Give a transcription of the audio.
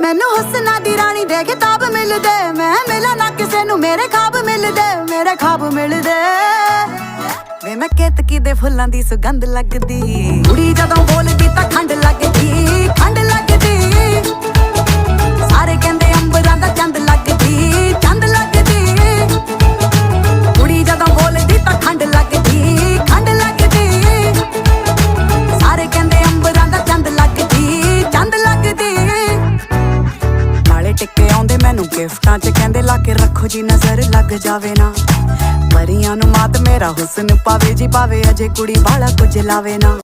ਮੈਨੂੰ ਹੁਸਨਾ ਦੀ ਰਾਣੀ ਦੇ ਕਿਤਾਬ ਮਿਲਦੇ, ਮੈਂ ਮਿਲਾਂ ਨਾ ਕਿਸੇ ਨੂੰ ਮੇਰੇ ਖਾਬ ਮਿਲਦੇ, ਮੇਰੇ ਖਾਬ ਮਿਲਦੇ। ਵੇ ਮੈਂ ਕੇਤਕੀ ਦੇ ਫੁੱਲਾਂ ਦੀ ਸੁਗੰਧ ਲੱਗਦੀ, ਕੁੜੀ ਜਦੋਂ ਬੋਲਦੀ ਤਾਂ ਖੰਡ ਲੱਗਦੀ, ਖੰਡ ਲੱਗਦੀ। ਸਾਰੇ ਕਹਿੰਦੇ ਅੰਬਰਾਂ ਦਾ ਚੰਦ ਲੱਗਦੀ, ਚੰਦ ਲੱਗਦੀ। ਕੁੜੀ ਜਦੋਂ ਬੋਲਦੀ ਤਾਂ ਖੰਡ ਲੱਗਦੀ, ਖੰਡ ਲੱਗਦੀ। ਸਾਰੇ ਕਹਿੰਦੇ ਅੰਬਰਾਂ ਦਾ ਚੰਦ ਲੱਗਦੀ, ਚੰਦ ਲੱਗਦੀ। ਨਾਲੇ ਟਿੱਕੇ ਆਉਂਦੇ ਮੈਨੂੰ ਗਿਫਟਾਂ 'ਚ, ਕਹਿੰਦੇ ਲਾ ਕੇ ਰੱਖੋ ਜੀ ਨਜ਼ਰ ਲੱਗ ਜਾਵੇ ਨਾ। ਪਰੀਆਂ ਨੂੰ ਮਾਤ ਮੇਰਾ ਹੁਸਨ ਪਾਵੇ ਜੀ ਪਾਵੇ, ਅਜੇ ਕੁੜੀ ਵਾਲਾ ਕੁਝ ਲਾਵੇ ਨਾ।